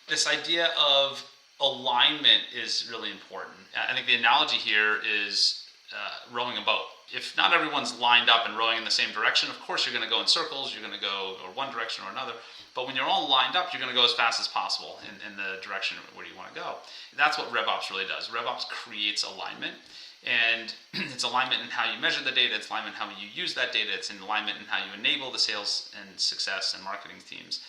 This idea of alignment is really important. I think the analogy here is rowing a boat. If not everyone's lined up and rowing in the same direction, of course you're going to go in circles, you're going to go or one direction or another. But when you're all lined up, you're going to go as fast as possible in the direction where you want to go. That's what RevOps really does. RevOps creates alignment. And it's alignment in how you measure the data, it's alignment in how you use that data, it's in alignment in how you enable the sales and success and marketing teams.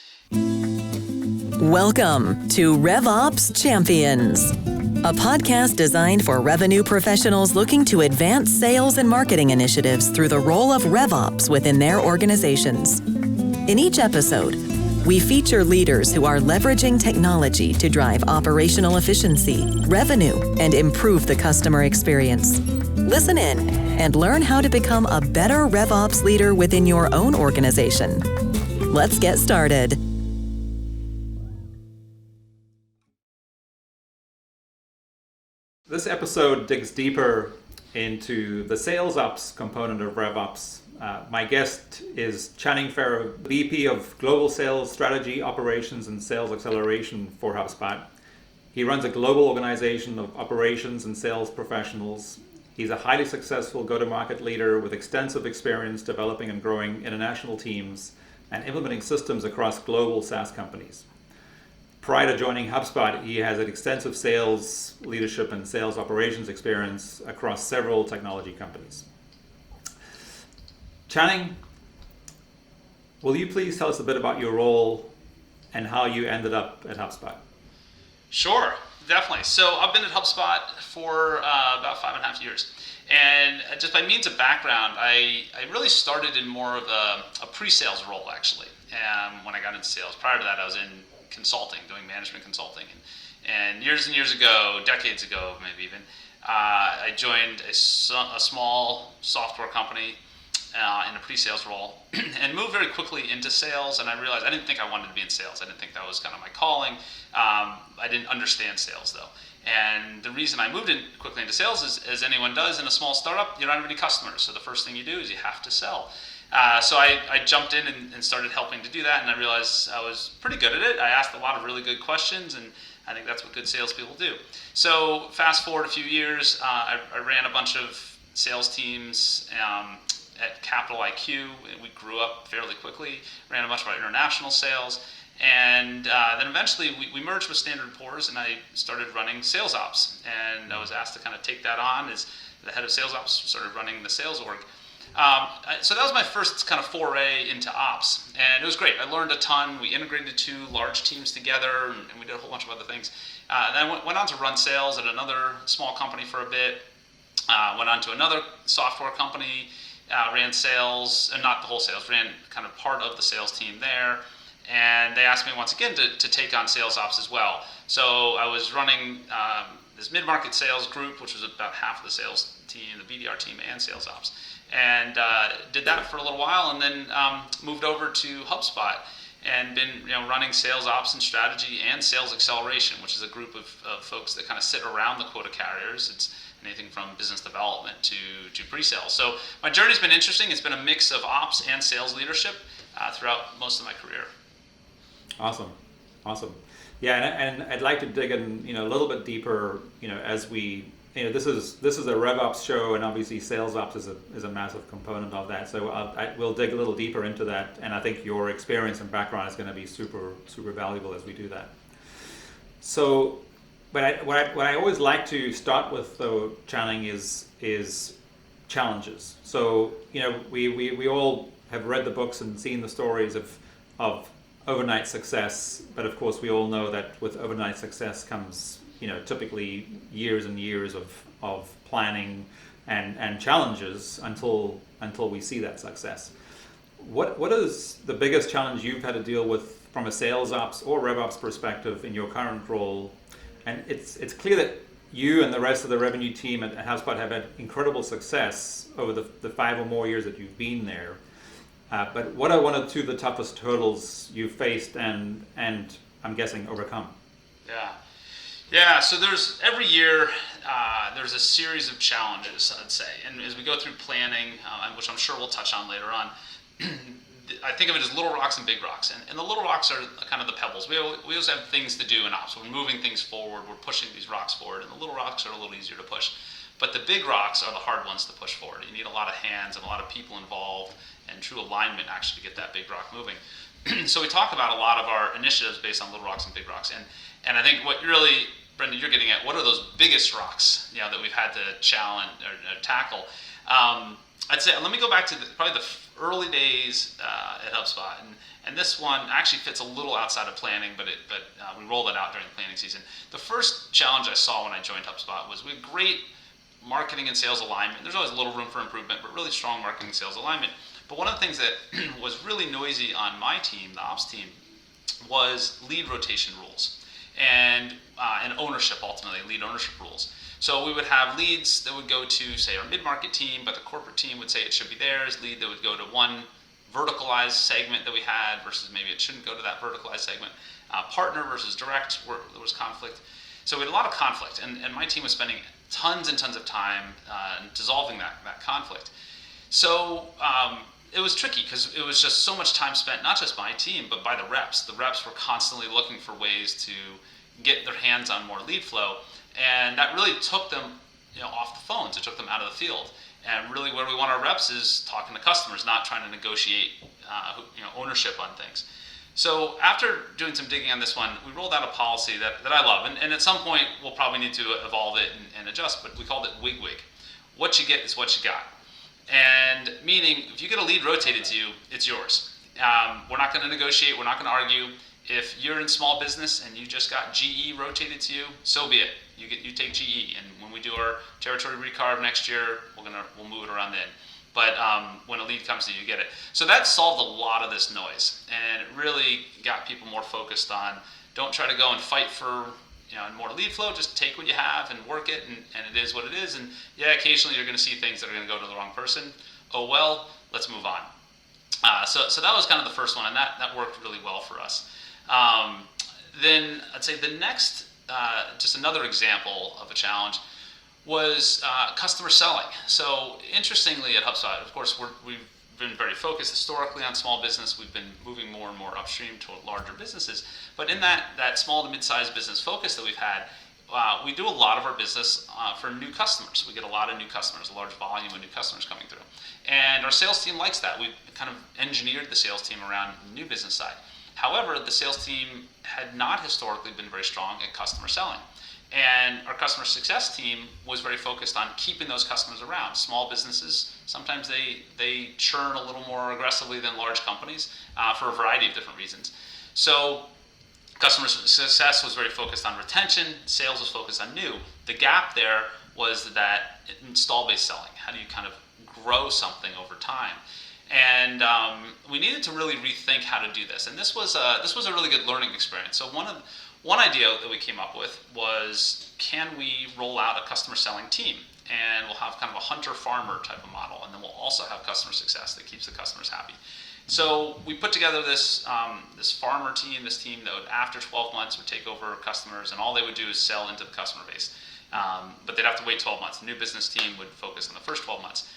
Welcome to RevOps Champions, a podcast designed for revenue professionals looking to advance sales and marketing initiatives through the role of RevOps within their organizations. In each episode, we feature leaders who are leveraging technology to drive operational efficiency, revenue, and improve the customer experience. Listen in and learn how to become a better RevOps leader within your own organization. Let's get started. This episode digs deeper into the sales ops component of RevOps. My guest is Channing Ferrer, VP of Global Sales Strategy, Operations, and Sales Acceleration for HubSpot. He runs a global organization of operations and sales professionals. He's a highly successful go-to-market leader with extensive experience developing and growing international teams and implementing systems across global SaaS companies. Prior to joining HubSpot, he has an extensive sales leadership and sales operations experience across several technology companies. Channing, will you please tell us a bit about your role and how you ended up at HubSpot? Sure, definitely. So I've been at HubSpot for about 5.5 years. And just by means of background, I really started in more of a pre-sales role, actually, when I got into sales. Prior to that, I was in consulting, doing management consulting. And years and years ago, decades ago maybe even, I joined a small software company in a pre-sales role and moved very quickly into sales. And I realized I didn't think I wanted to be in sales. I didn't think that was kind of my calling. I didn't understand sales though. And the reason I moved in quickly into sales is, as anyone does in a small startup, you don't have any customers. So the first thing you do is you have to sell. So I jumped in and started helping to do that, and I realized I was pretty good at it. I asked a lot of really good questions, and I think that's what good salespeople do. So fast forward a few years, I ran a bunch of sales teams at Capital IQ. We grew up fairly quickly, ran a bunch of our international sales, and then eventually we merged with Standard & Poor's, and I started running sales ops, and I was asked to kind of take that on as the head of sales ops, started running the sales org. So that was my first kind of foray into ops, and it was great. I learned a ton. We integrated two large teams together, and we did a whole bunch of other things. Then I went on to run sales at another small company for a bit, went on to another software company, ran sales, and not the whole sales, ran kind of part of the sales team there, and they asked me once again to take on sales ops as well. So I was running this mid-market sales group, which was about half of the sales team, the BDR team, and sales ops. And did that for a little while, and then moved over to HubSpot and been running sales ops and strategy and sales acceleration, which is a group of folks that kind of sit around the quota carriers. It's anything from business development to pre-sales. So my journey's been interesting. It's been a mix of ops and sales leadership throughout most of my career. Awesome. Yeah, and I'd like to dig in, a little bit deeper, as we. This is a RevOps show, and obviously sales ops is a massive component of that. So we'll dig a little deeper into that, and I think your experience and background is going to be super valuable as we do that. So, but what I always like to start with though, Channing, is challenges. So we all have read the books and seen the stories of overnight success, but of course we all know that with overnight success comes typically years and years of planning and challenges until we see that success. What is the biggest challenge you've had to deal with from a sales ops or RevOps perspective in your current role? And it's clear that you and the rest of the revenue team at HubSpot have had incredible success over the 5 or more years that you've been there. But what are one or two of the toughest hurdles you've faced and I'm guessing overcome? Yeah, so there's every year there's a series of challenges, I'd say, and as we go through planning, which I'm sure we'll touch on later on, I think of it as little rocks and big rocks, and the little rocks are kind of the pebbles. We always have things to do in ops. We're moving things forward. We're pushing these rocks forward, and the little rocks are a little easier to push. But the big rocks are the hard ones to push forward. You need a lot of hands and a lot of people involved and true alignment actually to get that big rock moving. So we talk about a lot of our initiatives based on little rocks and big rocks, and I think what really, Brendon, you're getting at, what are those biggest rocks, that we've had to challenge or tackle? I'd say, let me go back to probably the early days at HubSpot, and this one actually fits a little outside of planning, but we rolled it out during the planning season. The first challenge I saw when I joined HubSpot was we had great marketing and sales alignment. There's always a little room for improvement, but really strong marketing and sales alignment. But one of the things that was really noisy on my team, the ops team, was lead rotation rules and ownership, ultimately, lead ownership rules. So we would have leads that would go to, say, our mid-market team, but the corporate team would say it should be theirs. Lead that would go to one verticalized segment that we had versus maybe it shouldn't go to that verticalized segment. Partner versus direct, there was conflict. So we had a lot of conflict, and my team was spending tons and tons of time dissolving that conflict. So it was tricky because it was just so much time spent, not just my team, but by the reps. The reps were constantly looking for ways to get their hands on more lead flow. And that really took them, off the phones. It took them out of the field. And really, where we want our reps is talking to customers, not trying to negotiate, ownership on things. So after doing some digging on this one, we rolled out a policy that I love, and at some point we'll probably need to evolve it and adjust. But we called it wig. What you get is what you got. And meaning, if you get a lead rotated to you, it's yours. We're not going to negotiate. We're not going to argue. If you're in small business and you just got GE rotated to you, so be it. You take GE, and when we do our territory recarve next year, we'll move it around then. But when a lead comes to you, you get it. So that solved a lot of this noise, and it really got people more focused on, don't try to go and fight for more lead flow. Just take what you have and work it, and it is what it is. And yeah, occasionally you're going to see things that are going to go to the wrong person. Oh well, let's move on. So that was kind of the first one, and that worked really well for us. Then I'd say the next, just another example of a challenge was customer selling. So interestingly at HubSpot, of course, we've been very focused historically on small business. We've been moving more and more upstream toward larger businesses. But in that small to mid-sized business focus that we've had, we do a lot of our business for new customers. We get a lot of new customers, a large volume of new customers coming through. And our sales team likes that. We've kind of engineered the sales team around the new business side. However, the sales team had not historically been very strong at customer selling. And our customer success team was very focused on keeping those customers around. Small businesses, sometimes they churn a little more aggressively than large companies for a variety of different reasons. So customer success was very focused on retention. Sales was focused on new. The gap there was that install-based selling. How do you kind of grow something over time? And we needed to really rethink how to do this. And this was a really good learning experience. So one idea that we came up with was, can we roll out a customer selling team? And we'll have kind of a hunter-farmer type of model, and then we'll also have customer success that keeps the customers happy. So we put together this farmer team, this team that would, after 12 months, would take over customers, and all they would do is sell into the customer base. But they'd have to wait 12 months. The new business team would focus on the first 12 months.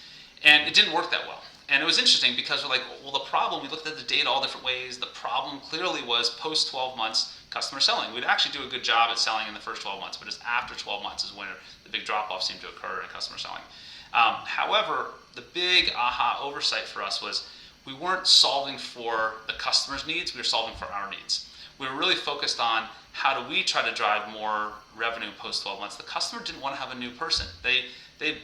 And it didn't work that well. And it was interesting because we're like, well, the problem, we looked at the data all different ways. The problem clearly was post 12 months customer selling. We'd actually do a good job at selling in the first 12 months, but it's after 12 months is when the big drop-off seemed to occur in customer selling. However, the big aha oversight for us was we weren't solving for the customer's needs, we were solving for our needs. We were really focused on how do we try to drive more revenue post 12 months. The customer didn't want to have a new person. They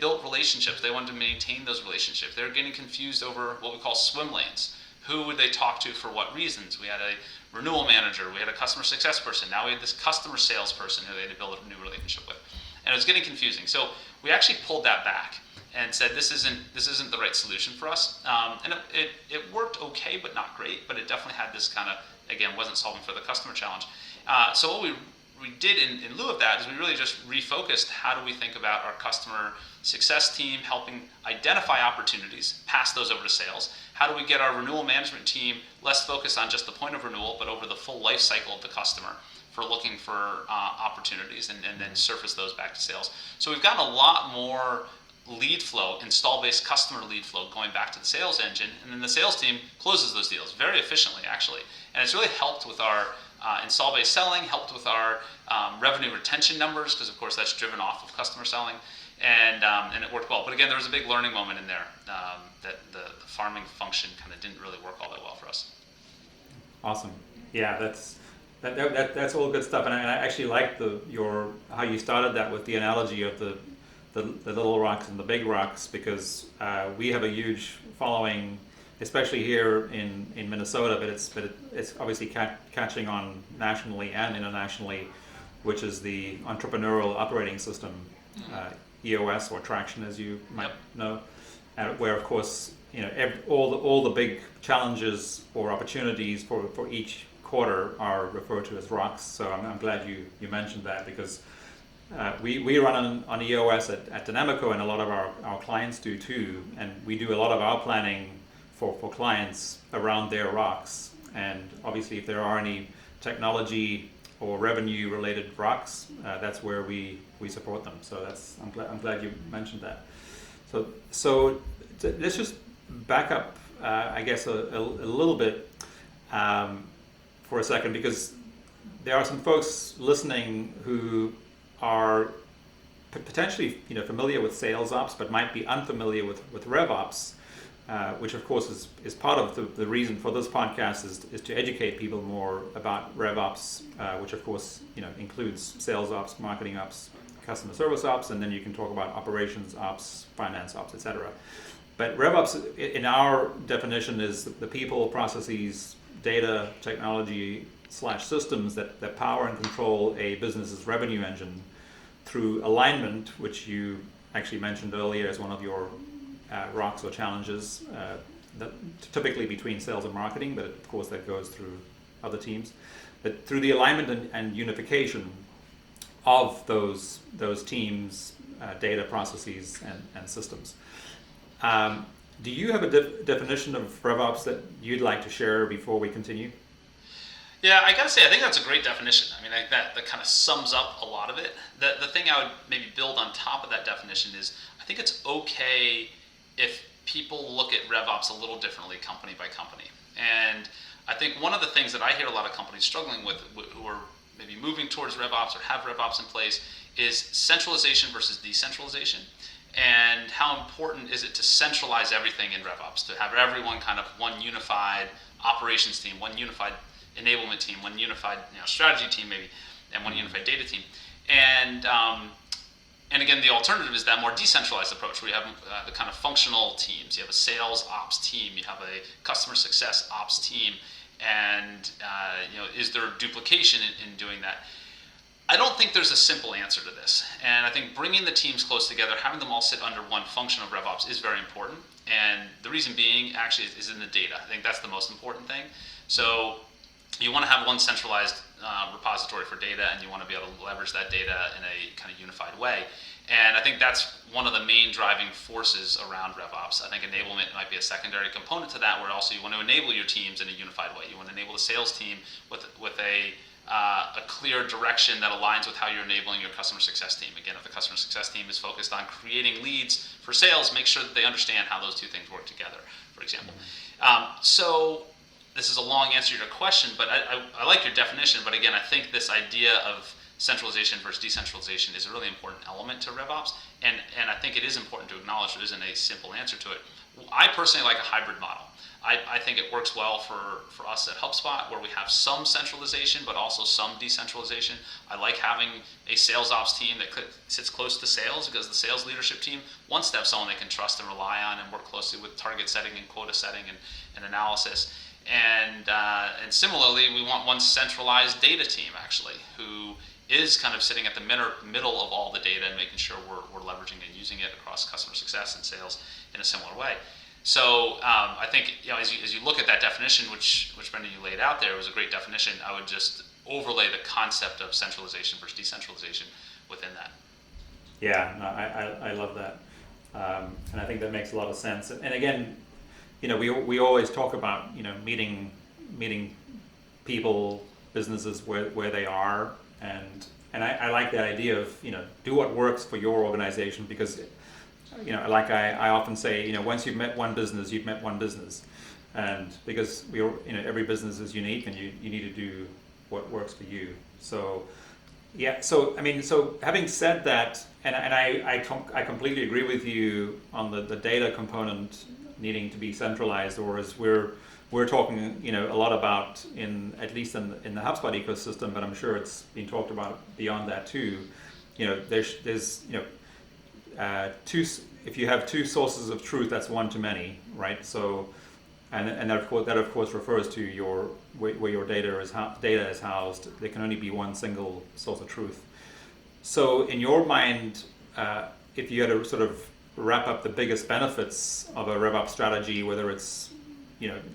built relationships. They wanted to maintain those relationships. They were getting confused over what we call swim lanes. Who would they talk to for what reasons? We had a renewal manager. We had a customer success person. Now we had this customer sales person who they had to build a new relationship with. And it was getting confusing. So we actually pulled that back and said this isn't the right solution for us. And it worked okay, but not great. But it definitely had this kind of, again, wasn't solving for the customer challenge. So what we did in lieu of that is we really just refocused how do we think about our customer success team helping identify opportunities, pass those over to sales. How do we get our renewal management team less focused on just the point of renewal, but over the full life cycle of the customer for looking for opportunities and then surface those back to sales. So we've gotten a lot more lead flow, install-based customer lead flow going back to the sales engine, and then the sales team closes those deals very efficiently, actually. And it's really helped with our install-based selling, helped with our revenue retention numbers, because of course that's driven off of customer selling, and it worked well. But again, there was a big learning moment in there that the farming function kind of didn't really work all that well for us. Awesome. Yeah, that's all good stuff, and I actually like how you started that with the analogy of the little rocks and the big rocks, because we have a huge following, especially here in Minnesota, but it's obviously catching on nationally and internationally, which is the entrepreneurial operating system, EOS, or traction, as you might know, where of course all the big challenges or opportunities for each quarter are referred to as rocks. So I'm glad you mentioned that, because we run on EOS at Dennewill, and a lot of our clients do too, and we do a lot of our planning for clients around their rocks. And obviously if there are any technology or revenue related rocks, that's where we support them. So I'm glad you mentioned that. So let's just back up I guess a little bit for a second, because there are some folks listening who are potentially familiar with sales ops, but might be unfamiliar with RevOps, which of course is part of the reason for this podcast is to educate people more about RevOps, which of course includes sales ops, marketing ops, customer service ops, and then you can talk about operations ops, finance ops, etc. But RevOps, in our definition, is the people, processes, data, technology / systems that power and control a business's revenue engine through alignment, which you actually mentioned earlier as one of your rocks or challenges, typically between sales and marketing, but of course that goes through other teams. But through the alignment and unification of those teams, data, processes, and systems. Do you have a definition of RevOps that you'd like to share before we continue? Yeah, I gotta say, I think that's a great definition. I mean, that kind of sums up a lot of it. The thing I would maybe build on top of that definition is, I think it's okay if people look at RevOps a little differently company by company. And I think one of the things that I hear a lot of companies struggling with who are maybe moving towards RevOps or have RevOps in place is centralization versus decentralization. And how important is it to centralize everything in RevOps, to have everyone kind of one unified operations team, one unified enablement team, one unified strategy team maybe, and one unified data team. And again, the alternative is that more decentralized approach where you have the kind of functional teams. You have a sales ops team, you have a customer success ops team, and is there duplication in doing that? I don't think there's a simple answer to this, and I think bringing the teams close together, having them all sit under one function of RevOps is very important, and the reason being actually is in the data. I think that's the most important thing. So you want to have one centralized repository for data, and you want to be able to leverage that data in a kind of unified way. And I think that's one of the main driving forces around RevOps. I think enablement might be a secondary component to that, where also you want to enable your teams in a unified way. You want to enable the sales team with a clear direction that aligns with how you're enabling your customer success team. Again, if the customer success team is focused on creating leads for sales, make sure that they understand how those two things work together, for example. So this is a long answer to your question, but I like your definition. But again, I think this idea of centralization versus decentralization is a really important element to RevOps, and I think it is important to acknowledge there isn't a simple answer to it. I personally like a hybrid model. I think it works well for us at HubSpot, where we have some centralization but also some decentralization. I like having a sales ops team that sits close to sales, because the sales leadership team wants to have someone they can trust and rely on and work closely with target setting and quota setting and analysis. And similarly, we want one centralized data team, actually, who is kind of sitting at the middle of all the data and making sure we're leveraging and using it across customer success and sales in a similar way. So I think as you look at that definition, which Brendon, you laid out there, it was a great definition. I would just overlay the concept of centralization versus decentralization within that. Yeah, no, I love that, and I think that makes a lot of sense. And again, we always talk about meeting people, businesses where they are, and I like that idea of do what works for your organization, because like I often say, once you've met one business, you've met one business, and because every business is unique, and you need to do what works for you. So, yeah. So having said that, and I completely agree with you on the data component needing to be centralized, or as we're talking, a lot about at least in the HubSpot ecosystem, but I'm sure it's been talked about beyond that too. There's if you have two sources of truth, that's one too many, right? So, and that of course refers to where your data is housed. There can only be one single source of truth. So, in your mind, if you had to sort of wrap up the biggest benefits of a RevOps strategy, whether it's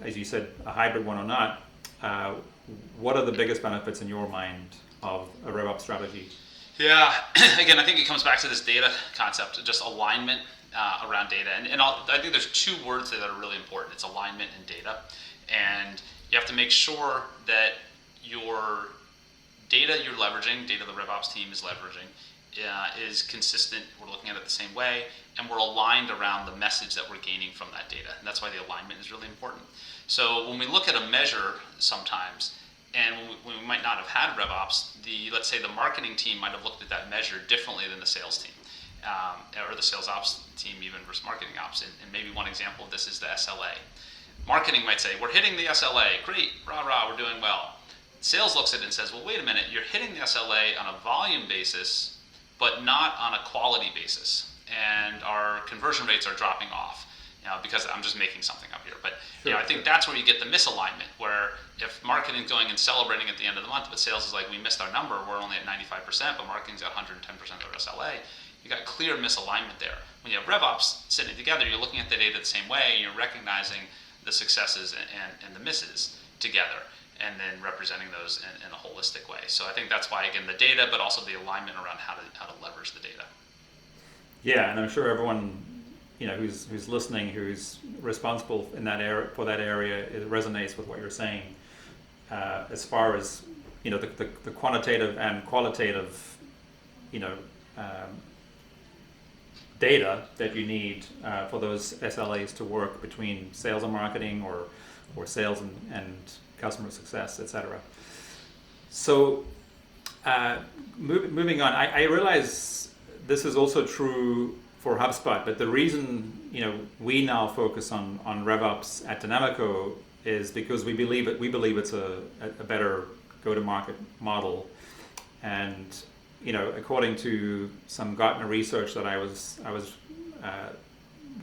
as you said, a hybrid one or not, what are the biggest benefits in your mind of a RevOps strategy? Yeah, again, I think it comes back to this data concept, just alignment around data. And I think there's two words that are really important. It's alignment and data. And you have to make sure that your data you're leveraging, data the RevOps team is leveraging, is consistent. We're looking at it the same way, and we're aligned around the message that we're gaining from that data. And that's why the alignment is really important. So when we look at a measure sometimes, and when we might not have had RevOps, let's say the marketing team might have looked at that measure differently than the sales team, or the sales ops team even versus marketing ops. And maybe one example of this is the SLA. Marketing might say, we're hitting the SLA, great, rah, rah, we're doing well. Sales looks at it and says, well, wait a minute, you're hitting the SLA on a volume basis, but not on a quality basis. And our conversion rates are dropping off. Because I'm just making something up here. But I think that's where you get the misalignment, where if marketing's going and celebrating at the end of the month, but sales is like, we missed our number, we're only at 95%, but marketing's at 110% of SLA, you got clear misalignment there. When you have RevOps sitting together, you're looking at the data the same way, and you're recognizing the successes and the misses together, and then representing those in a holistic way. So I think that's why, again, the data, but also the alignment around how to leverage the data. Yeah, and I'm sure everyone who's listening, who's responsible in that area for that area, it resonates with what you're saying. As far as the quantitative and qualitative, data that you need for those SLAs to work between sales and marketing, or sales and customer success, etc. So, moving on, I realize this is also true for HubSpot, but the reason we now focus on RevOps at Dynamico is because we believe it's a better go-to-market model. And according to some Gartner research that I was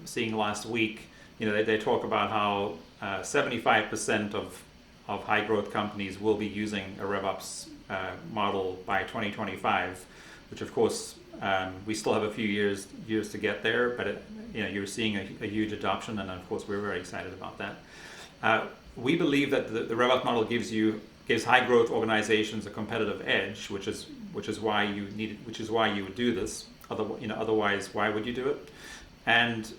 seeing last week, they talk about how 75% of high growth companies will be using a RevOps model by 2025, which of course we still have a few years to get there, but you're seeing a huge adoption, and of course we're very excited about that. We believe that the RevOps model gives high growth organizations a competitive edge, which is why you would do this. Otherwise, why would you do it? And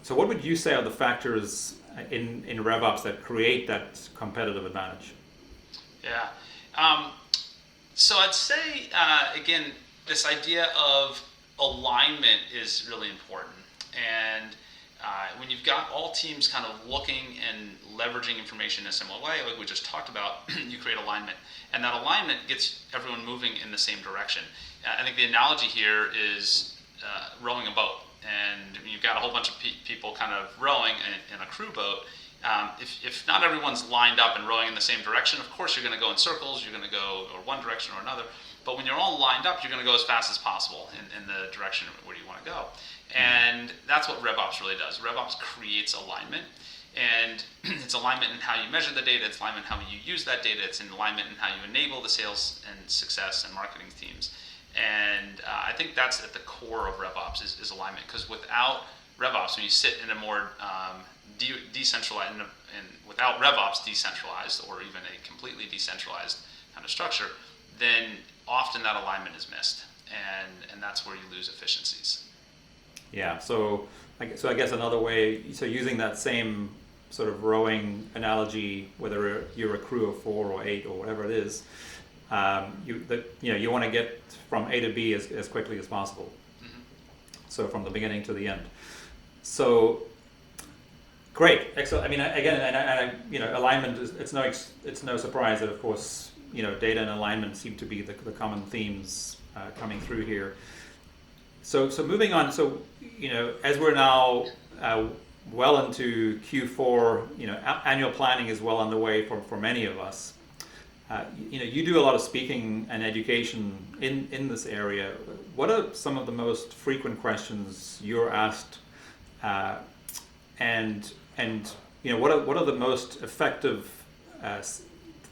so, what would you say are the factors in RevOps that create that competitive advantage? Yeah. So I'd say again, this idea of alignment is really important. And when you've got all teams kind of looking and leveraging information in a similar way, like we just talked about, you create alignment. And that alignment gets everyone moving in the same direction. I think the analogy here is rowing a boat. And you've got a whole bunch of people kind of rowing in a crew boat. If not everyone's lined up and rowing in the same direction, of course you're going to go in circles, you're going to go or one direction or another. But when you're all lined up, you're going to go as fast as possible in the direction where you want to go. And that's what RevOps really does. RevOps creates alignment. And it's alignment in how you measure the data, it's alignment in how you use that data, it's in alignment in how you enable the sales and success and marketing teams. And I think that's at the core of RevOps is alignment. Because without RevOps, when you sit in a more decentralized, and without RevOps decentralized, or even a completely decentralized kind of structure, then often that alignment is missed, and that's where you lose efficiencies. Yeah. So I guess another way, so using that same sort of rowing analogy, whether you're a crew of 4 or 8 or whatever it is, you want to get from A to B as quickly as possible. so from the beginning to the end. So great, excellent. I mean, again, alignment is it's no surprise that, of course, data and alignment seem to be the common themes coming through here. So moving on. So as we're now well into Q4, annual planning is well underway for many of us. You do a lot of speaking and education in this area. What are some of the most frequent questions you're asked, and what are the most effective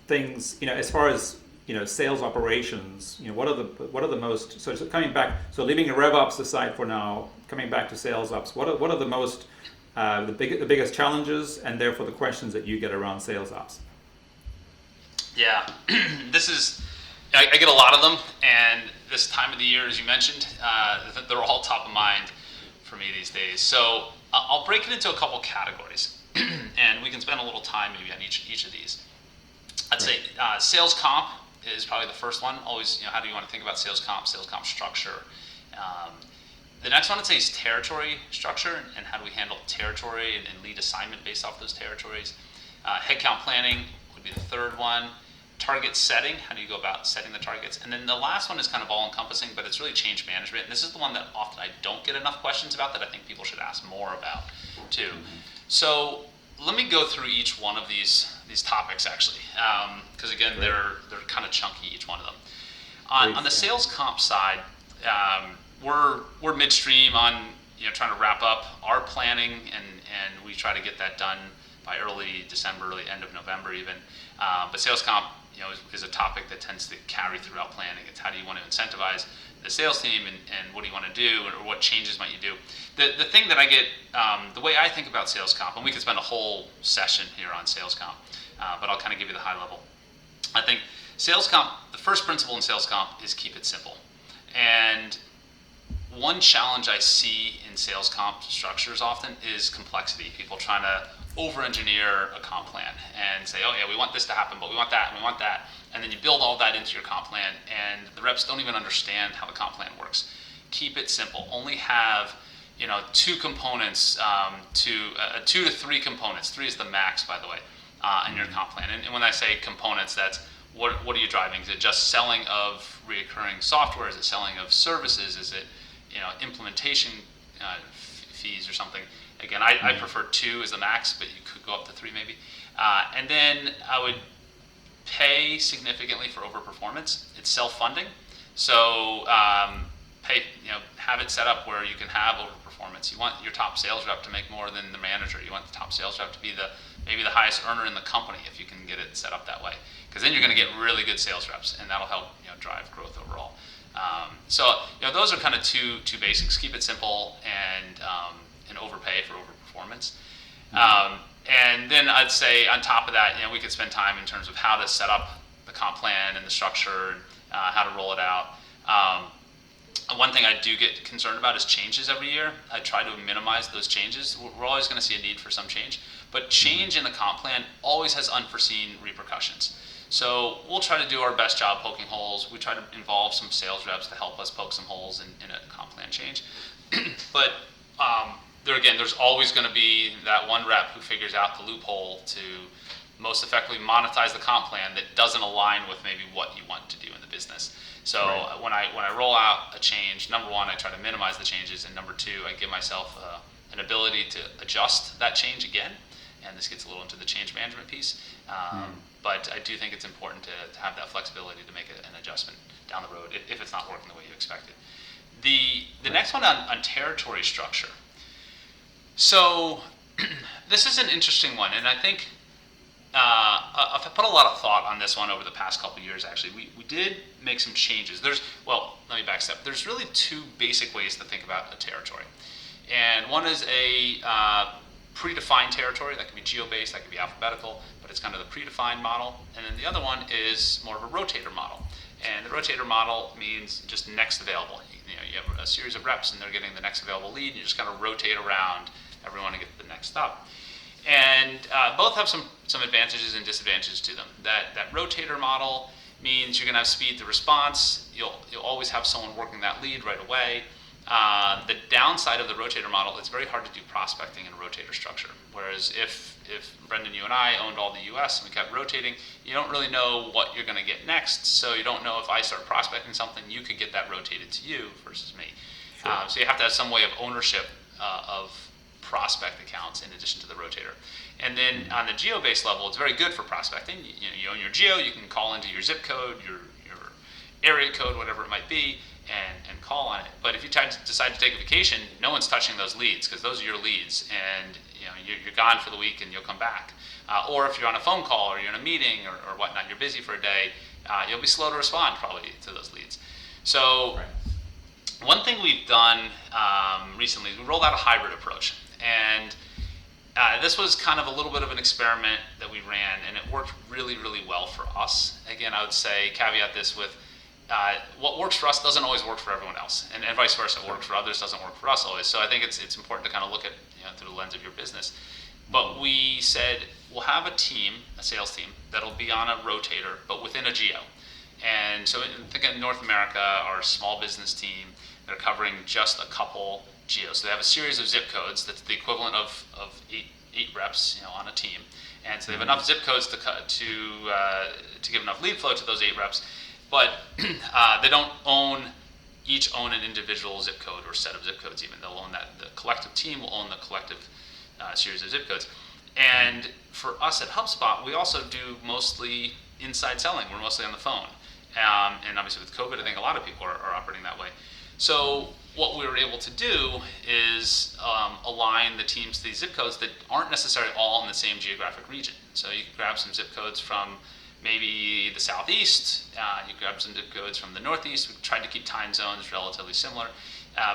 things, as far as sales operations? What are the most, so coming back, so leaving RevOps aside for now, coming back to sales ops, what are the most the biggest challenges, and therefore the questions that you get around sales ops? Yeah, I get a lot of them, and this time of the year, as you mentioned, they're all top of mind for me these days. So I'll break it into a couple categories, and we can spend a little time maybe on each of these. I'd say sales comp is probably the first one. Always, how do you want to think about sales comp structure? The next one I'd say is territory structure, and how do we handle territory and lead assignment based off those territories. Headcount planning would be the third one. Target setting, how do you go about setting the targets? And then the last one is kind of all-encompassing, but it's really change management. And this is the one that often I don't get enough questions about, that I think people should ask more about too. So let me go through each one of these topics, actually, because again, they're kind of chunky, each one of them. On the sales comp side, we're midstream on trying to wrap up our planning, and we try to get that done by early December, early end of November even. But sales comp, is a topic that tends to carry throughout planning. It's how do you want to incentivize the sales team, and what do you want to do, or what changes might you do? The thing that I get, the way I think about sales comp, and we could spend a whole session here on sales comp, but I'll kind of give you the high level. I think sales comp, the first principle in sales comp is keep it simple. And one challenge I see in sales comp structures often is complexity. People trying to over-engineer a comp plan and say, oh yeah, we want this to happen, but we want that, and we want that. And then you build all that into your comp plan, and the reps don't even understand how the comp plan works. Keep it simple. Only have two components, two to three components. 3 is the max, by the way, in your comp plan. And when I say components, that's what are you driving? Is it just selling of recurring software? Is it selling of services? Is it implementation fees or something? Again, I prefer 2 as the max, but you could go up to 3 maybe. And then I would pay significantly for overperformance. It's self-funding, so have it set up where you can have overperformance. You want your top sales rep to make more than the manager. You want the top sales rep to be maybe the highest earner in the company, if you can get it set up that way, because then you're going to get really good sales reps, and that'll help drive growth overall. So those are kind of two basics. Keep it simple, and overpay for overperformance. And then I'd say on top of that, we could spend time in terms of how to set up the comp plan and the structure, and how to roll it out. One thing I do get concerned about is changes every year. I try to minimize those changes. We're always going to see a need for some change, but change in the comp plan always has unforeseen repercussions. So we'll try to do our best job poking holes. We try to involve some sales reps to help us poke some holes in a comp plan change. But there's always going to be that one rep who figures out the loophole to most effectively monetize the comp plan that doesn't align with maybe what you want to do in the business. So when I roll out a change, number one, I try to minimize the changes, and number two, I give myself an ability to adjust that change again. And this gets a little into the change management piece. But I do think it's important to have that flexibility to make an adjustment down the road if it's not working the way you expected. The next one on territory structure. So this is an interesting one, and I think I've put a lot of thought on this one over the past couple of years. Actually, we did make some changes. Let me backstep. There's really 2 basic ways to think about a territory, and one is a predefined territory that can be geo-based, that can be alphabetical, but it's kind of the predefined model. And then the other one is more of a rotator model, and the rotator model means just next available. You have a series of reps, and they're getting the next available lead, and you just kind of rotate around everyone to get the next up. And both have some advantages and disadvantages to them. That rotator model means you're going to have speed to response. You'll always have someone working that lead right away. The downside of the rotator model, it's very hard to do prospecting in a rotator structure. Whereas if Brendon, you and I owned all the US and we kept rotating, you don't really know what you're going to get next. So you don't know if I start prospecting something, you could get that rotated to you versus me. Sure. So you have to have some way of ownership of prospect accounts in addition to the rotator. And then on the geo-based level, it's very good for prospecting. You own your geo, you can call into your zip code, your area code, whatever it might be, and call on it. But if you decide to take a vacation, no one's touching those leads because those are your leads, and you're gone for the week and you'll come back. Or if you're on a phone call or you're in a meeting or whatnot, you're busy for a day, you'll be slow to respond probably to those leads. So one thing we've done recently is we rolled out a hybrid approach, and this was kind of a little bit of an experiment that we ran, and it worked really, really well for us. Again, I would say caveat this with what works for us doesn't always work for everyone else, and vice versa. What works for others doesn't work for us always. So I think it's important to kind of look at through the lens of your business. But we said we'll have a team, a sales team, that'll be on a rotator, but within a geo. And so think in North America, our small business team, they're covering just a couple geos. So they have a series of zip codes that's the equivalent of eight reps on a team. And so they have enough zip codes to give enough lead flow to those 8 reps. But they don't each own an individual zip code or set of zip codes even. They'll own that. The collective team will own the collective series of zip codes. And for us at HubSpot, we also do mostly inside selling. We're mostly on the phone. And obviously with COVID, I think a lot of people are operating that way. So what we were able to do is align the teams to these zip codes that aren't necessarily all in the same geographic region. So you can grab some zip codes from maybe the southeast, you grab some zip codes from the northeast. We tried to keep time zones relatively similar.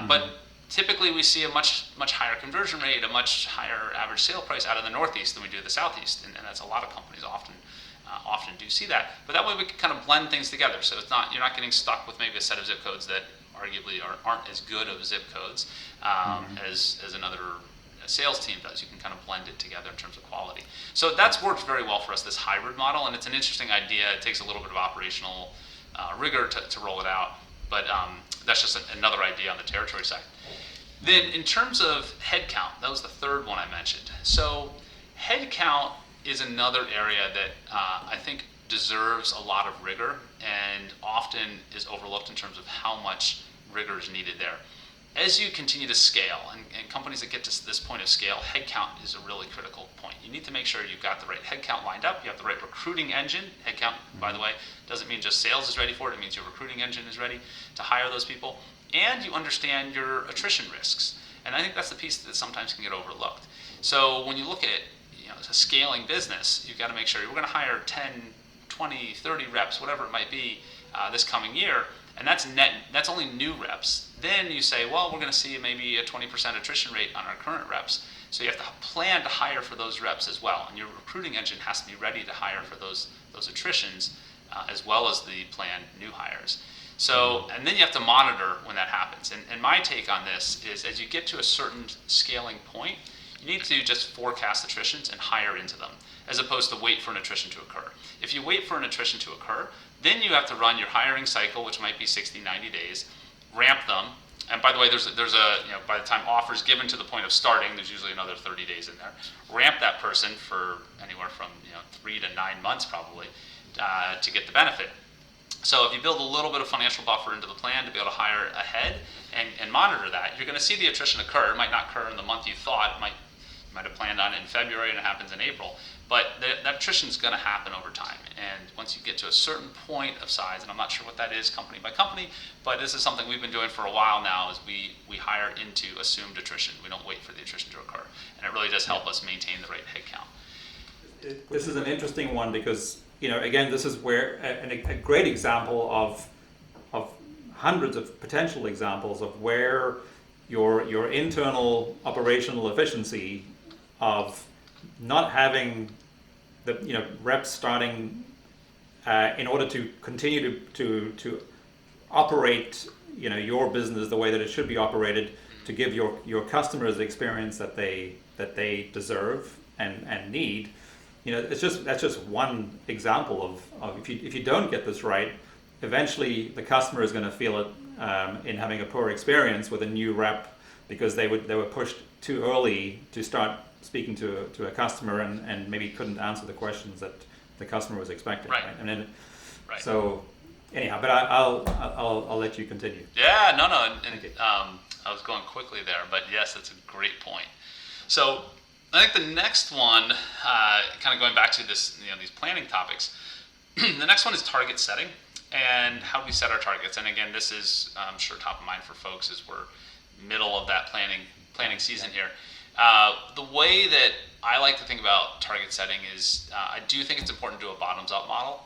But typically we see a much higher conversion rate, a much higher average sale price out of the northeast than we do the southeast. And that's a lot of companies often do see that. But that way we can kind of blend things together. So you're not getting stuck with maybe a set of zip codes that arguably aren't as good of zip codes as another sales team does. You can kind of blend it together in terms of quality. So that's worked very well for us, this hybrid model, and it's an interesting idea. It takes a little bit of operational rigor to roll it out, but that's just another idea on the territory side. Then in terms of headcount, that was the third one I mentioned. So headcount is another area that I think deserves a lot of rigor and often is overlooked in terms of how much rigor is needed there. As you continue to scale, and companies that get to this point of scale, headcount is a really critical point. You need to make sure you've got the right headcount lined up, you have the right recruiting engine. Headcount, by the way, doesn't mean just sales is ready for it, it means your recruiting engine is ready to hire those people, and you understand your attrition risks. And I think that's the piece that sometimes can get overlooked. So when you look at a scaling business, you've got to make sure we're going to hire 10, 20, 30 reps, whatever it might be, this coming year, and that's only new reps. Then you say, well, we're going to see maybe a 20% attrition rate on our current reps. So you have to plan to hire for those reps as well, and your recruiting engine has to be ready to hire for those attritions as well as the planned new hires. So, and then you have to monitor when that happens. And my take on this is, as you get to a certain scaling point, you need to just forecast attritions and hire into them, as opposed to wait for an attrition to occur. If you wait for an attrition to occur, then you have to run your hiring cycle, which might be 60, 90 days, ramp them. And by the way, there's a by the time offers given to the point of starting, there's usually another 30 days in there. Ramp that person for anywhere from 3 to 9 months probably to get the benefit. So if you build a little bit of financial buffer into the plan to be able to hire ahead and monitor that, you're going to see the attrition occur. It might not occur in the month you thought. You might have planned on it in February and it happens in April. But that attrition is going to happen over time. And once you get to a certain point of size, and I'm not sure what that is company by company, but this is something we've been doing for a while now, is we hire into assumed attrition. We don't wait for the attrition to occur. And it really does help us maintain the right headcount. This is an interesting one because, again, this is where a great example of hundreds of potential examples of where your internal operational efficiency of not having the reps starting in order to continue to operate your business the way that it should be operated, to give your customers the experience that they deserve and need. That's just one example of if you don't get this right, eventually the customer is going to feel it in having a poor experience with a new rep because they were pushed too early to start speaking to a customer and maybe couldn't answer the questions that the customer was expecting. Right. And then, Right. so anyhow, but I'll let you continue. Yeah, no, and Okay. I was going quickly there, but yes, that's a great point. So I think the next one, kind of going back to this, these planning topics, the next one is target setting and how we set our targets. And again, this is, I'm sure, top of mind for folks as we're middle of that planning season here. The way that I like to think about target setting is I do think it's important to do a bottoms-up model.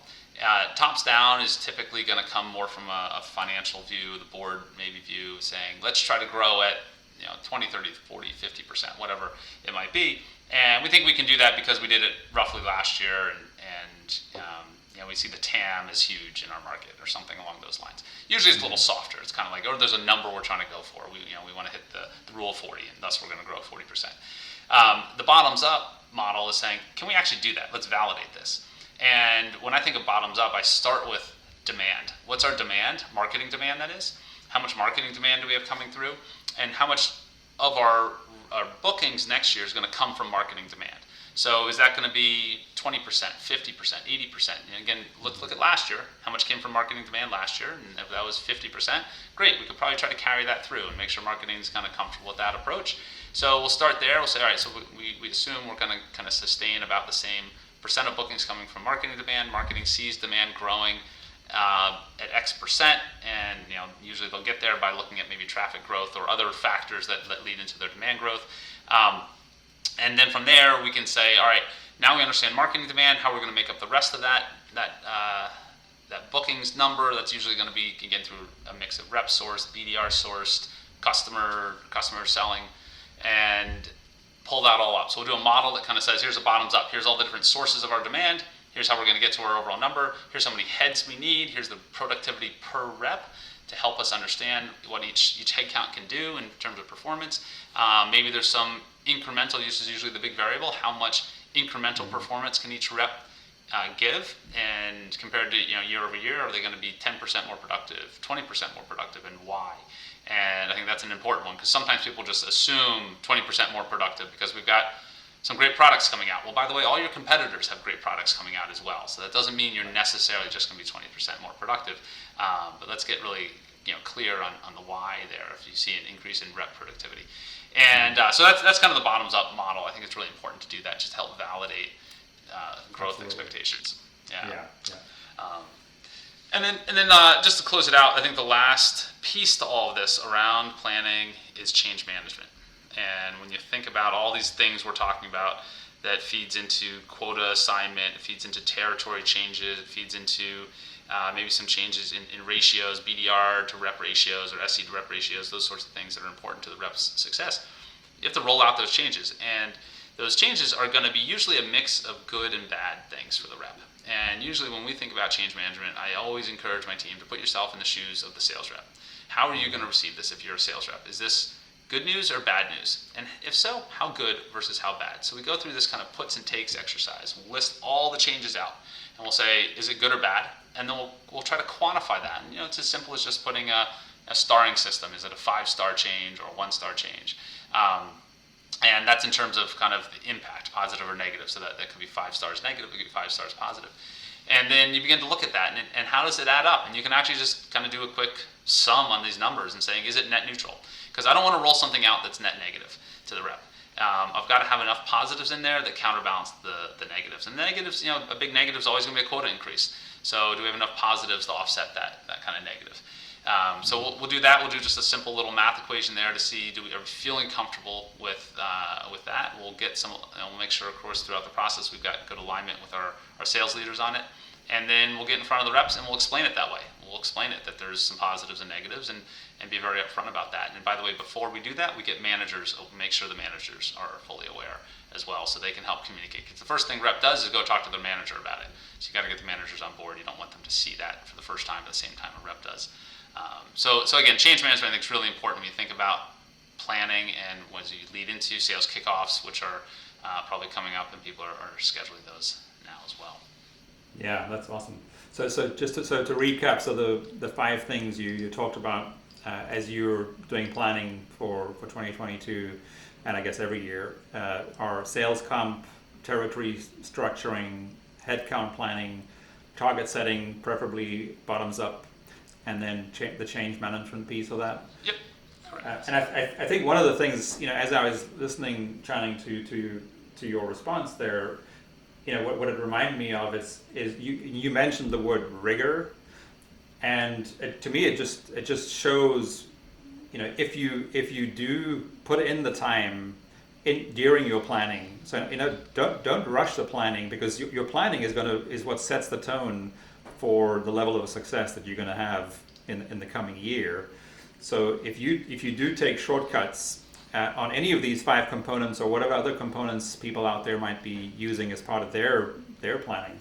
Tops down is typically going to come more from a financial view, the board maybe view, saying let's try to grow at 20, 30, 40, 50%, whatever it might be. And we think we can do that because we did it roughly last year, and we see the TAM is huge in our market or something along those lines. Usually it's a little softer. It's kind of like, there's a number we're trying to go for. We want to hit the rule of 40, and thus we're going to grow 40%. The bottoms up model is saying, can we actually do that? Let's validate this. And when I think of bottoms up, I start with demand. What's our demand? Marketing demand, that is. How much marketing demand do we have coming through? And how much of our bookings next year is going to come from marketing demand? So is that going to be 20%, 50%, 80%? And again, let's look at last year. How much came from marketing demand last year? And if that was 50%, great. We could probably try to carry that through and make sure marketing is kind of comfortable with that approach. So we'll start there. We'll say, all right, so we assume we're going to kind of sustain about the same percent of bookings coming from marketing demand. Marketing sees demand growing at X percent, and usually they'll get there by looking at maybe traffic growth or other factors that lead into their demand growth. And then from there, we can say, all right, now we understand marketing demand, how we're going to make up the rest of that bookings number. That's usually going to be, again, through a mix of rep sourced, BDR sourced, customer selling, and pull that all up. So we'll do a model that kind of says, here's a bottoms up. Here's all the different sources of our demand. Here's how we're going to get to our overall number. Here's how many heads we need. Here's the productivity per rep to help us understand what each headcount can do in terms of performance. Maybe there's some incremental, this is usually the big variable, how much incremental performance can each rep give, and compared to year over year, are they going to be 10% more productive, 20% more productive, and why? And I think that's an important one, because sometimes people just assume 20% more productive because we've got some great products coming out. Well, by the way, all your competitors have great products coming out as well, so that doesn't mean you're necessarily just going to be 20% more productive. But let's get really clear on the why there if you see an increase in rep productivity. And so that's kind of the bottoms up model. I think it's really important to do that, just to help validate growth expectations. Yeah. And then just to close it out, I think the last piece to all of this around planning is change management. And when you think about all these things we're talking about, that feeds into quota assignment, it feeds into territory changes, it feeds into maybe some changes in ratios, BDR to rep ratios or SC to rep ratios, those sorts of things that are important to the rep's success. You have to roll out those changes. And those changes are going to be usually a mix of good and bad things for the rep. And usually when we think about change management, I always encourage my team to put yourself in the shoes of the sales rep. How are you going to receive this if you're a sales rep? Is this good news or bad news? And if so, how good versus how bad? So we go through this kind of puts and takes exercise. We'll list all the changes out, and we'll say, is it good or bad? And then we'll try to quantify that. And, it's as simple as just putting a starring system. Is it a 5-star change or a 1-star change? And that's in terms of kind of the impact, positive or negative. So that could be 5 stars negative, it could be 5 stars positive. And then you begin to look at that, and how does it add up? And you can actually just kind of do a quick sum on these numbers and saying, is it net neutral? Because I don't want to roll something out that's net negative to the rep. I've got to have enough positives in there that counterbalance the negatives. And negatives, a big negative is always going to be a quota increase. So do we have enough positives to offset that kind of negative? So we'll do that. We'll do just a simple little math equation there to see are we feeling comfortable with that. We'll get we'll make sure, of course, throughout the process we've got good alignment with our sales leaders on it, and then we'll get in front of the reps and we'll explain it that way. We'll explain it that there's some positives and negatives, and be very upfront about that. And by the way, before we do that, we get managers. Make sure the managers are fully aware as well, so they can help communicate. Because the first thing rep does is go talk to their manager about it. So you got to get the managers on board. You don't want them to see that for the first time at the same time a rep does. So again, change management I think is really important when you think about planning, and as you lead into sales kickoffs, which are probably coming up, and people are scheduling those now as well. Yeah, that's awesome. So just to recap, so the 5 things you talked about as you're doing planning for 2022, and I guess every year, are sales comp, territory structuring, headcount planning, target setting, preferably bottoms up, and then the change management piece of that. Yep. Correct. And I think one of the things, as I was listening, Channing, to your response there, what it reminded me of is you mentioned the word rigor, and to me it just shows, if you do put in the time during your planning. So don't rush the planning, because your planning is what sets the tone for the level of success that you're going to have in the coming year. So if you do take shortcuts on any of these 5 components, or whatever other components people out there might be using as part of their planning,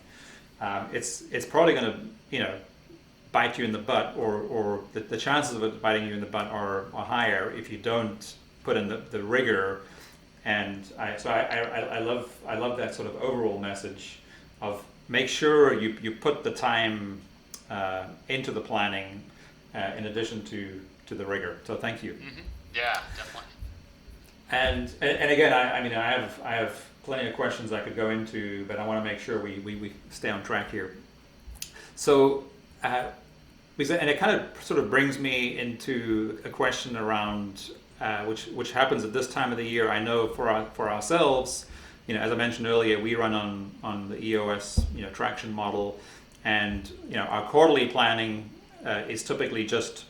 it's probably going to bite you in the butt, or the chances of it biting you in the butt are higher if you don't put in the rigor. And I love that sort of overall message of make sure you put the time into the planning in addition to the rigor. So thank you. Mm-hmm. Yeah, definitely. And again, I have plenty of questions I could go into, but I want to make sure we stay on track here. So, and it kind of sort of brings me into a question around which happens at this time of the year. I know for ourselves, as I mentioned earlier, we run on the EOS traction model, and our quarterly planning is typically just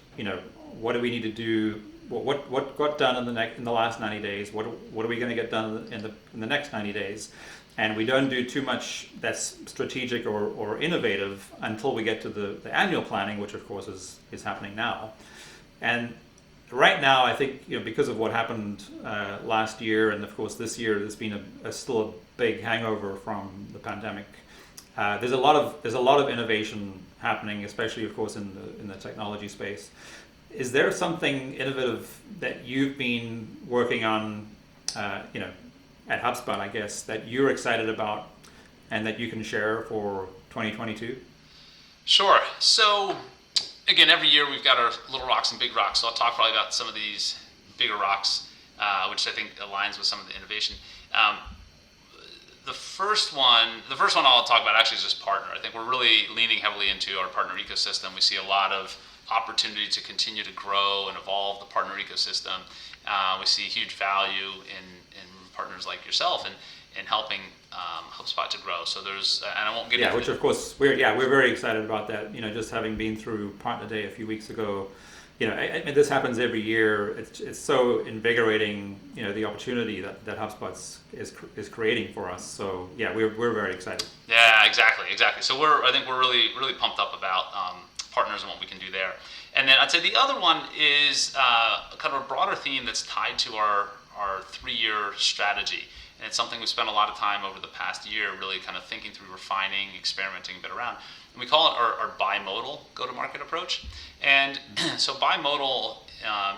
what do we need to do. What got done in the last 90 days? What are we going to get done in the next 90 days? And we don't do too much that's strategic or innovative until we get to the annual planning, which of course is happening now. And right now, I think because of what happened last year, and of course this year, there's been still a big hangover from the pandemic. There's a lot of innovation happening, especially of course in the technology space. Is there something innovative that you've been working on, at HubSpot, I guess, that you're excited about and that you can share for 2022? Sure. So, again, every year we've got our little rocks and big rocks. So I'll talk probably about some of these bigger rocks, which I think aligns with some of the innovation. The first one I'll talk about actually is just partner. I think we're really leaning heavily into our partner ecosystem. We see a lot of opportunity to continue to grow and evolve the partner ecosystem. We see huge value in partners like yourself and helping HubSpot to grow. So there's, and I won't get into which of course we're very excited about that. Just having been through Partner Day a few weeks ago, this happens every year. It's so invigorating, the opportunity that HubSpot is creating for us. So yeah, we're very excited. Yeah, exactly. So I think we're really pumped up about partners and what we can do there. And then I'd say the other one is kind of a broader theme that's tied to our 3-year strategy. And it's something we spent a lot of time over the past year really kind of thinking through, refining, experimenting a bit around. And we call it our bimodal go-to-market approach. And so bimodal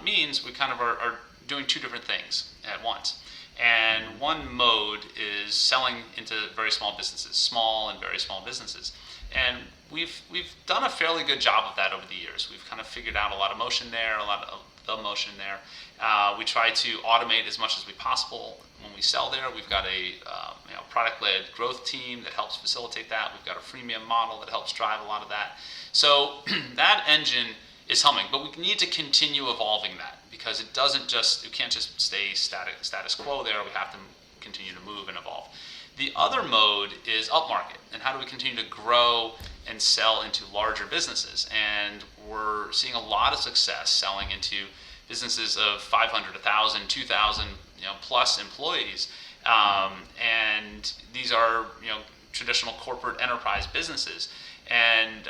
means we kind of are doing 2 different things at once. And one mode is selling into very small businesses, small and very small businesses. And we've done a fairly good job of that over the years. We've kind of figured out a lot of motion there, a lot of the motion there. We try to automate as much as we possible when we sell there. We've got a product-led growth team that helps facilitate that. We've got a freemium model that helps drive a lot of that. So that engine is humming, but we need to continue evolving that, because it can't just stay status quo there. We have to continue to move and evolve. The other mode is upmarket, and how do we continue to grow and sell into larger businesses? And we're seeing a lot of success selling into businesses of 500, 1,000, 2,000, plus employees, and these are traditional corporate enterprise businesses. And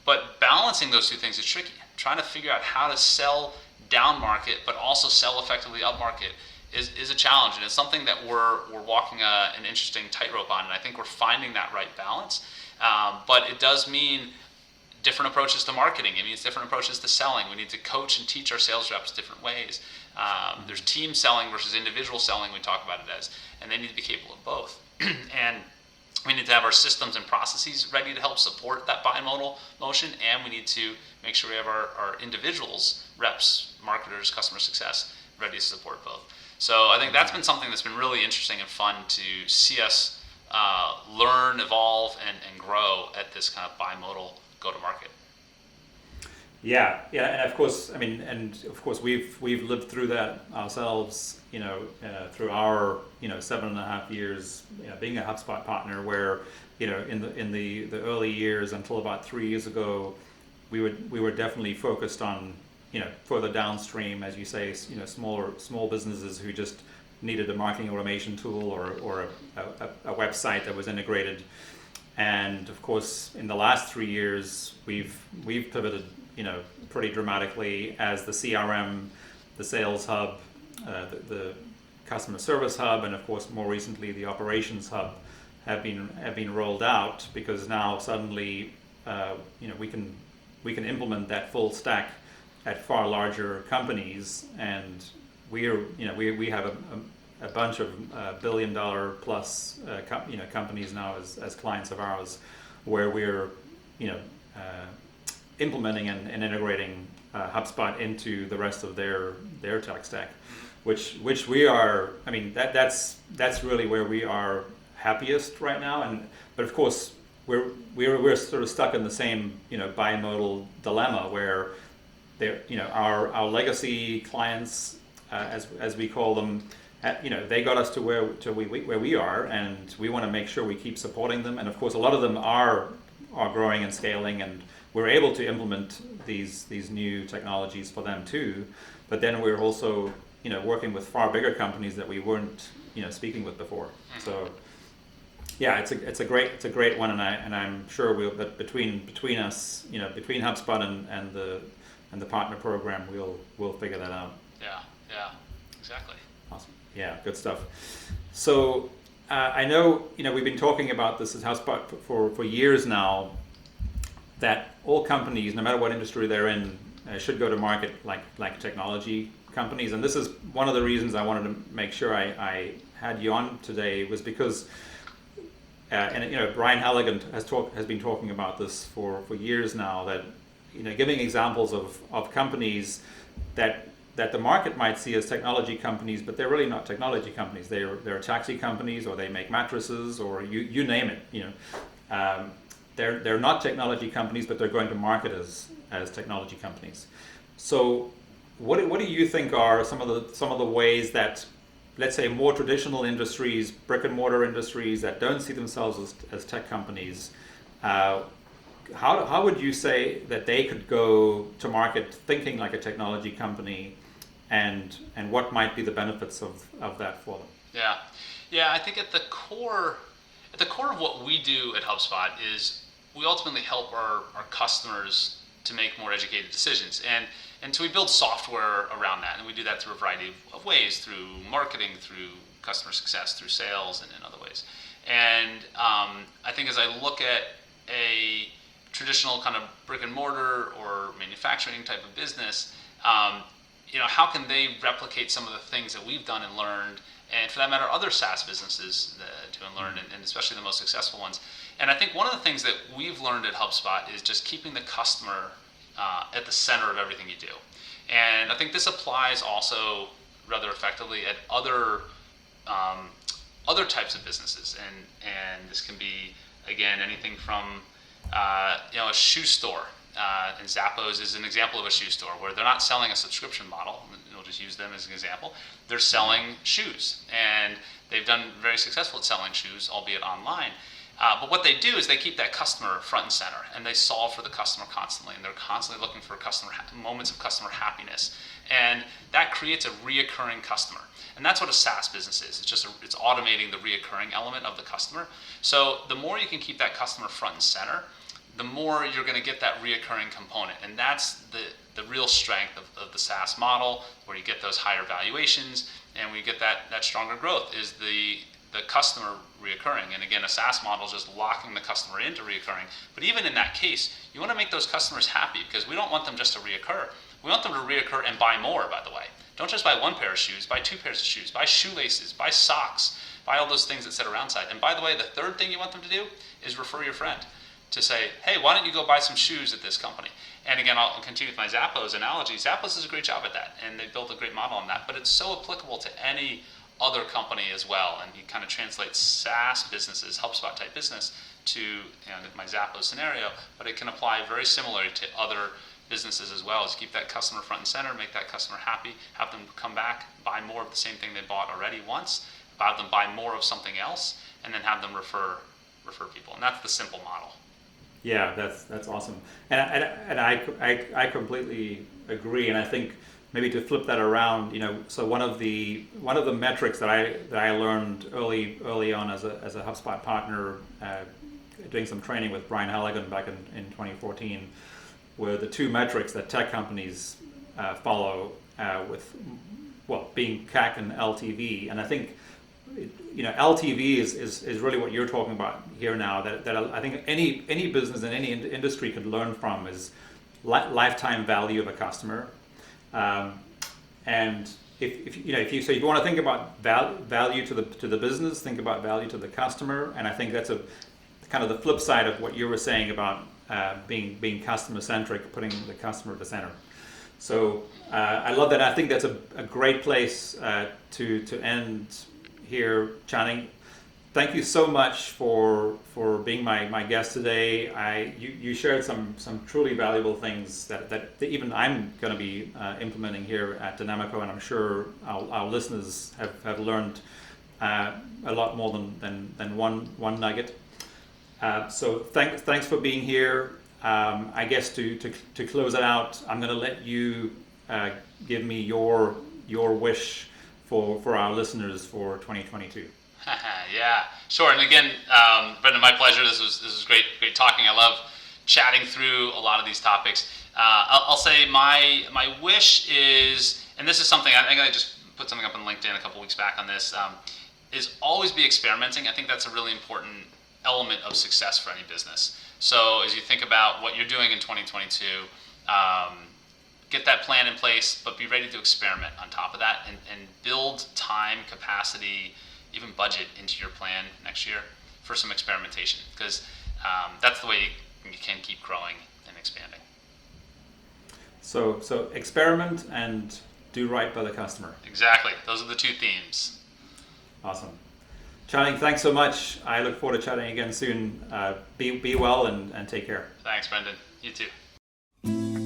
but balancing those 2 things is tricky. Trying to figure out how to sell down market but also sell effectively up market is a challenge, and it's something that we're walking an interesting tightrope on, and I think we're finding that right balance. But it does mean different approaches to marketing. It means different approaches to selling. We need to coach and teach our sales reps different ways. There's team selling versus individual selling, we talk about it as, and they need to be capable of both. And We need to have our systems and processes ready to help support that bimodal motion, and we need to make sure we have our individuals, reps, marketers, customer success, ready to support both. So I think that's been something that's been really interesting and fun to see us learn, evolve, and grow at this kind of bimodal go-to-market. Yeah, and of course, we've lived through that ourselves, through our, 7.5 years, being a HubSpot partner, where, in the early years until about 3 years ago, we were definitely focused on, further downstream, as you say, small businesses who just needed a marketing automation tool or a website that was integrated. And of course, in the last 3 years, we've pivoted, pretty dramatically as the CRM, the sales hub, the customer service hub, and of course more recently the operations hub have been rolled out, because now suddenly we can implement that full stack at far larger companies, and we have a bunch of $1 billion plus companies now as clients of ours, where we're implementing and integrating HubSpot into the rest of their tech stack, which we are. I mean, that's really where we are happiest right now. But of course, we're sort of stuck in the same bimodal dilemma where our legacy clients, as we call them, they got us to where we are, and we want to make sure we keep supporting them. And of course, a lot of them are growing and scaling, and we're able to implement these new technologies for them too. But then we're also working with far bigger companies that we weren't speaking with before. So yeah, it's a great one, and I'm sure that between us, between HubSpot and the partner program, we'll figure that out. Yeah, exactly. Awesome. Yeah, good stuff. So I know we've been talking about this as HubSpot for years now, that all companies, no matter what industry they're in, should go to market like technology companies. And this is one of the reasons I wanted to make sure I had you on today, was because Brian Halligan has been talking about this for years now, that giving examples of companies that the market might see as technology companies, but they're really not technology companies. They're taxi companies, or they make mattresses, or you name it. They're not technology companies, but they're going to market as technology companies. So what do you think are some of the ways that, let's say, more traditional industries, brick and mortar industries that don't see themselves as tech companies, how would you say that they could go to market thinking like a technology company, and what might be the benefits of that for them? Yeah. I think at the core of what we do at HubSpot is we ultimately help our customers to make more educated decisions, and so we build software around that, and we do that through a variety of ways, through marketing, through customer success, through sales, and in other ways. And I think as I look at a traditional kind of brick and mortar or manufacturing type of business, how can they replicate some of the things that we've done and learned, and for that matter, other SaaS businesses do and learn, and especially the most successful ones. And I think one of the things that we've learned at HubSpot is just keeping the customer at the center of everything you do. And I think this applies also rather effectively at other types of businesses, and this can be, again, anything from a shoe store. And Zappos is an example of a shoe store where they're not selling a subscription model. We'll just use them as an example. They're selling shoes, and they've done very successful at selling shoes, albeit online. But what they do is they keep that customer front and center, and they solve for the customer constantly, and they're constantly looking for moments of customer happiness, and that creates a reoccurring customer. And that's what a SaaS business is. It's automating the reoccurring element of the customer. So the more you can keep that customer front and center, the more you're going to get that reoccurring component, and that's the real strength of the SaaS model, where you get those higher valuations, and we get that stronger growth is the customer reoccurring. And again, a SaaS model is just locking the customer into reoccurring. But even in that case, you want to make those customers happy, because we don't want them just to reoccur. We want them to reoccur and buy more, by the way. Don't just buy one pair of shoes, buy two pairs of shoes, buy shoelaces, buy socks, buy all those things that sit around site. And by the way, the third thing you want them to do is refer your friend to say, hey, why don't you go buy some shoes at this company? And again, I'll continue with my Zappos analogy. Zappos does a great job at that, and they built a great model on that, but it's so applicable to any other company as well, and you kind of translate SaaS businesses, HubSpot type business, to my Zappos scenario, but it can apply very similarly to other businesses as well. Is keep that customer front and center, make that customer happy, have them come back, buy more of the same thing they bought already once, have them buy more of something else, and then have them refer people, and that's the simple model. Yeah, that's awesome, and I completely agree, and I think maybe to flip that around, so one of the metrics that I learned early on as a HubSpot partner, doing some training with Brian Halligan back in 2014, were the two metrics that tech companies follow with being CAC and LTV, and I think LTV is really what you're talking about here now, that I think any business in any industry could learn from, is lifetime value of a customer. And if you want to think about value to the business, think about value to the customer, and I think that's a kind of the flip side of what you were saying about being customer centric, putting the customer at the center. So I love that. I think that's a great place to end here, Channing. Thank you so much for being my guest today. You shared some truly valuable things that even I'm going to be implementing here at Dynamico, and I'm sure our listeners have learned a lot more than one nugget. So thanks for being here. I guess to close it out, I'm going to let you give me your wish for our listeners for 2022. Yeah, sure. And again, Brendon, my pleasure. This was great talking. I love chatting through a lot of these topics. I'll say my wish is, and this is something I think I just put something up on LinkedIn a couple weeks back on this, is always be experimenting. I think that's a really important element of success for any business. So as you think about what you're doing in 2022, get that plan in place, but be ready to experiment on top of that, and build time, capacity, even budget into your plan next year for some experimentation, because that's the way you can keep growing and expanding. So experiment and do right by the customer. Exactly. Those are the two themes. Awesome. Channing, thanks so much. I look forward to chatting again soon. Be well and take care. Thanks, Brendon. You too.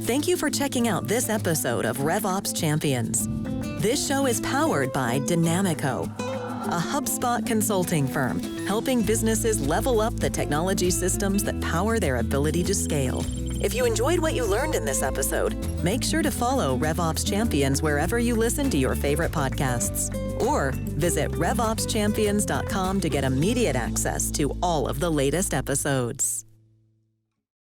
Thank you for checking out this episode of RevOps Champions. This show is powered by Dynamico, a HubSpot consulting firm helping businesses level up the technology systems that power their ability to scale. If you enjoyed what you learned in this episode, make sure to follow RevOps Champions wherever you listen to your favorite podcasts, or visit RevOpsChampions.com to get immediate access to all of the latest episodes.